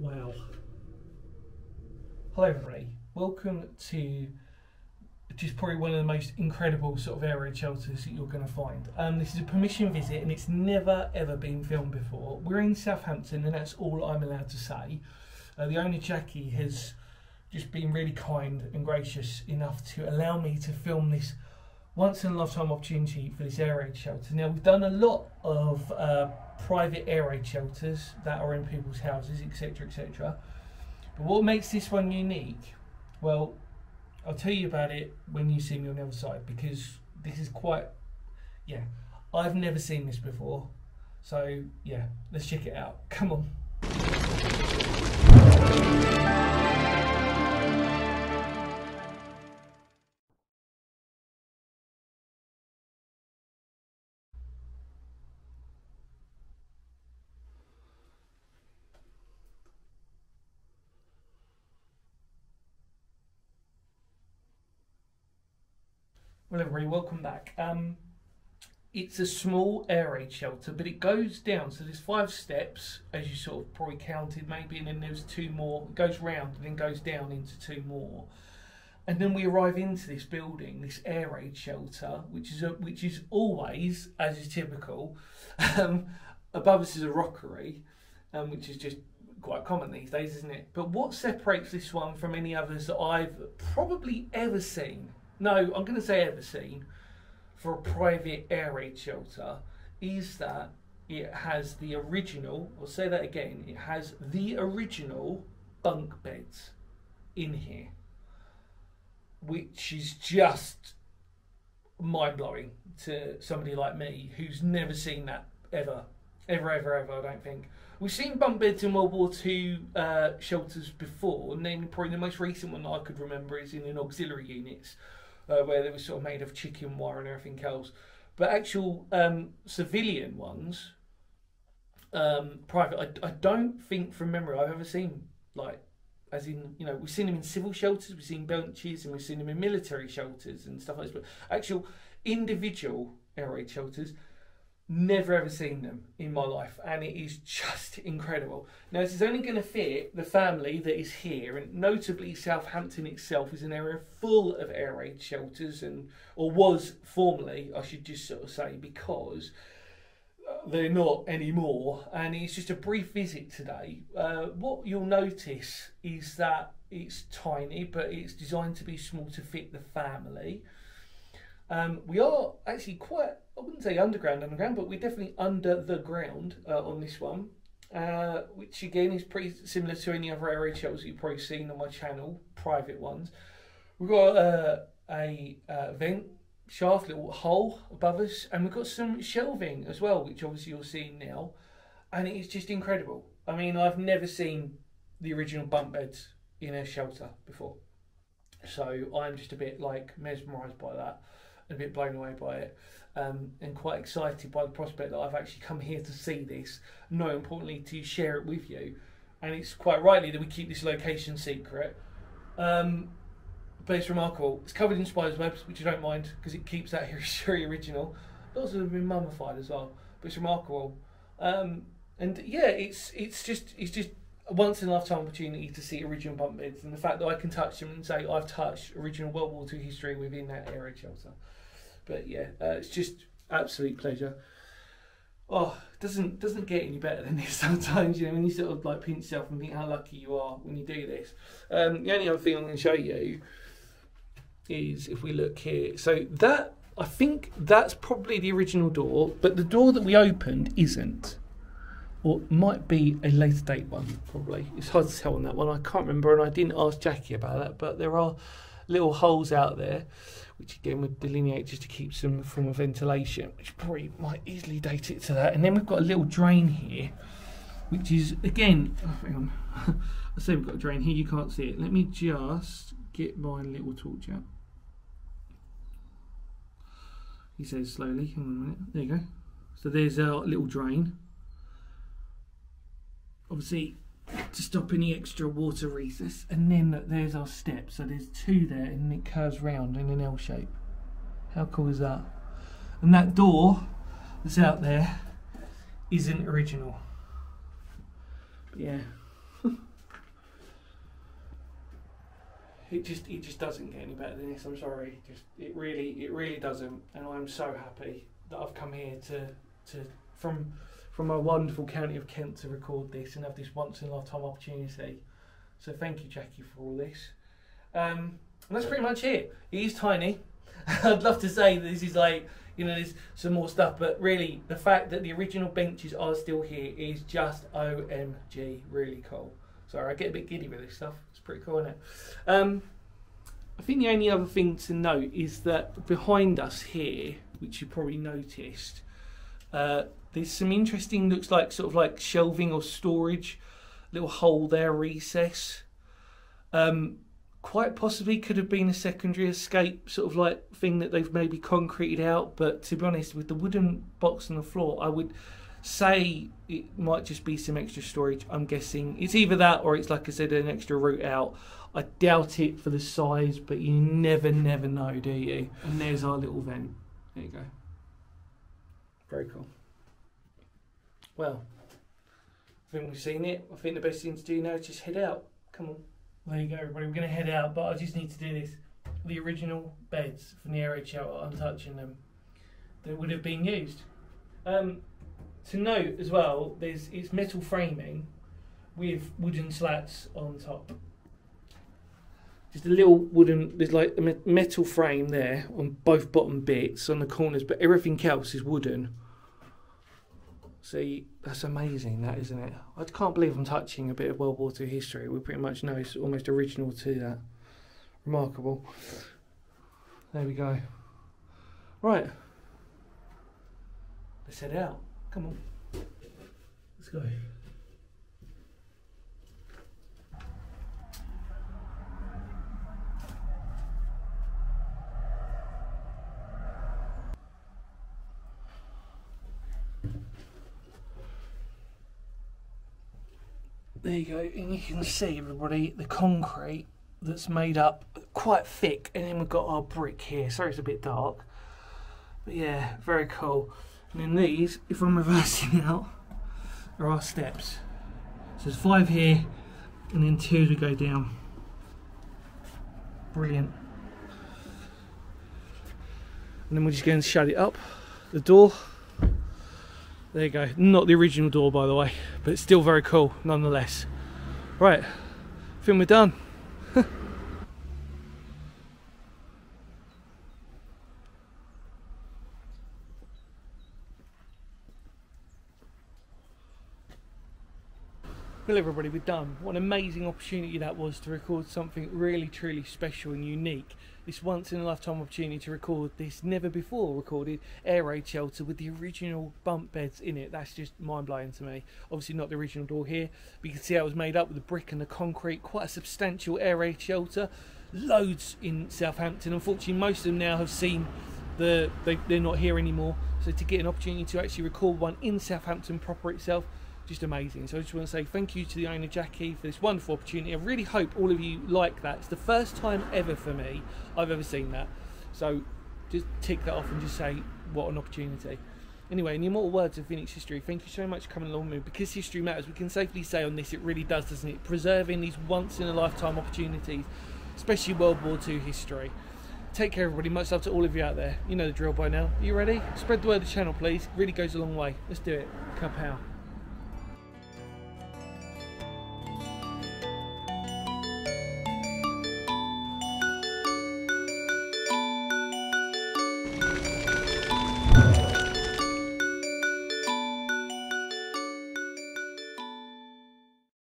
Wow. Hello everybody, welcome to just probably one of the most incredible sort of air raid shelters that you're going to find. This is a permission visit and it's never ever been filmed before. We're in Southampton and that's all I'm allowed to say. The owner Jackie has just been really kind and gracious enough to allow me to film this once in a lifetime opportunity for this air raid shelter. Now we've done a lot of private air raid shelters that are in people's houses, etc, etc. But what makes this one unique? Well, I'll tell you about it when you see me on the other side, because this is quite, yeah, I've never seen this before. So yeah, let's check it out. Come on. Well everybody, welcome back. It's a small air raid shelter, but it goes down, so there's 5 steps, as you sort of probably counted maybe, and then there's 2 more. It goes round and then goes down into 2 more. And then we arrive into this building, this air raid shelter, which is always, as is typical, above us is a rockery, which is just quite common these days, isn't it? But what separates this one from any others that I've probably ever seen, no, I'm going to say ever seen, for a private air raid shelter, is that it has the original, I'll say that again, it has the original bunk beds in here, which is just mind-blowing to somebody like me who's never seen that ever, I don't think. We've seen bunk beds in World War II shelters before, and then probably the most recent one that I could remember is in auxiliary units, where they were sort of made of chicken wire and everything else. But actual civilian ones, private, I don't think from memory I've ever seen, like, as in, you know, we've seen them in civil shelters, we've seen benches, and we've seen them in military shelters and stuff like this. But actual individual air raid shelters, never ever seen them in my life, and it is just incredible. Now this is only going to fit the family that is here, and notably Southampton itself is an area full of air raid shelters, or was formerly, I should just sort of say, because they're not anymore, and it's just a brief visit today. What you'll notice is that it's tiny, but it's designed to be small to fit the family. We are actually quite, I wouldn't say underground, but we're definitely under the ground on this one, which again is pretty similar to any other air raid shelters that you've probably seen on my channel, private ones. We've got a vent shaft, little hole above us, and we've got some shelving as well, which obviously you're seeing now, and it is just incredible. I mean, I've never seen the original bunk beds in a shelter before, so I'm just a bit like mesmerised by that, a bit blown away by it, and quite excited by the prospect that I've actually come here to see this, no importantly to share it with you. And it's quite rightly that we keep this location secret, but it's remarkable. It's covered in spider's webs, which I don't mind because it keeps that history original. Lots of them have been mummified as well, but it's remarkable. And yeah, it's just a once in a lifetime opportunity to see original bunk beds, and the fact that I can touch them and say I've touched original World War II history within that air raid shelter. But yeah, it's just absolute pleasure. Oh, it doesn't get any better than this sometimes, you know, when you sort of like pinch yourself and think how lucky you are when you do this. The only other thing I'm going to show you is if we look here. So that, I think that's probably the original door, but the door that we opened isn't. Or might be a later date one, probably. It's hard to tell on that one. I can't remember, and I didn't ask Jackie about that, but there are little holes out there, which again would delineate just to keep some form of ventilation, which probably might easily date it to that. And then we've got a little drain here, which is, again, oh, hang on. I say we've got a drain here, you can't see it. Let me just get my little torch out. He says slowly, hang on a minute. There you go. So there's a little drain. Obviously, to stop any extra water recess, and then there's our steps. So there's 2 there, and it curves round in an L shape. How cool is that? And that door that's out there isn't original. But yeah, it just doesn't get any better than this. I'm sorry, it really doesn't. And I'm so happy that I've come here from my wonderful county of Kent to record this and have this once in a lifetime opportunity. So thank you, Jackie, for all this. And that's pretty much it. It is tiny. I'd love to say that this is like, you know, there's some more stuff, but really the fact that the original benches are still here is just OMG, really cool. Sorry, I get a bit giddy with this stuff. It's pretty cool, isn't it? I think the only other thing to note is that behind us here, which you probably noticed, there's some interesting, looks like sort of like shelving or storage, little hole there, recess. Quite possibly could have been a secondary escape sort of like thing that they've maybe concreted out, but to be honest, with the wooden box on the floor, I would say it might just be some extra storage. I'm guessing it's either that or it's, like I said, an extra route out. I doubt it for the size, but you never know, do you? And there's our little vent. There you go. Very cool. Well, I think we've seen it. I think the best thing to do now is just head out. Come on. There you go, everybody. We're going to head out, but I just need to do this. The original beds from the air raid shelter, I'm touching them. That would have been used. To note as well, it's metal framing with wooden slats on top. Just a little wooden, there's like a metal frame there on both bottom bits on the corners, but everything else is wooden. See, that's amazing, that, isn't it? I can't believe I'm touching a bit of World War II history. We pretty much know it's almost original to that. Remarkable. There we go. Right. Let's head out. Come on. Let's go. There you go, and you can see, everybody, the concrete that's made up quite thick, and then we've got our brick here. Sorry it's a bit dark, but yeah, very cool. And then these, if I'm reversing out, are our steps. So there's 5 here, and then 2 as we go down. Brilliant. And then we're just going to shut it up, the door. There you go, not the original door by the way, but it's still very cool nonetheless. Right, I think we're done. Well everybody, we're done. What an amazing opportunity that was to record something really truly special and unique. This once in a lifetime opportunity to record this never before recorded air raid shelter with the original bunk beds in it. That's just mind blowing to me. Obviously not the original door here, but you can see how it was made up with the brick and the concrete. Quite a substantial air raid shelter. Loads in Southampton. Unfortunately most of them now have seen they're not here anymore. So to get an opportunity to actually record one in Southampton proper itself, just amazing. So I just want to say thank you to the owner Jackie for this wonderful opportunity. I really hope all of you like that. It's the first time ever for me I've ever seen that. So just tick that off and just say what an opportunity. Anyway, in the immortal words of Phoenix history, thank you so much for coming along with me. Because history matters, we can safely say on this, it really does, doesn't it? Preserving these once in a lifetime opportunities, especially World War II history. Take care everybody, much love to all of you out there. You know the drill by now. Are you ready? Spread the word of the channel please, it really goes a long way. Let's do it. Kapow.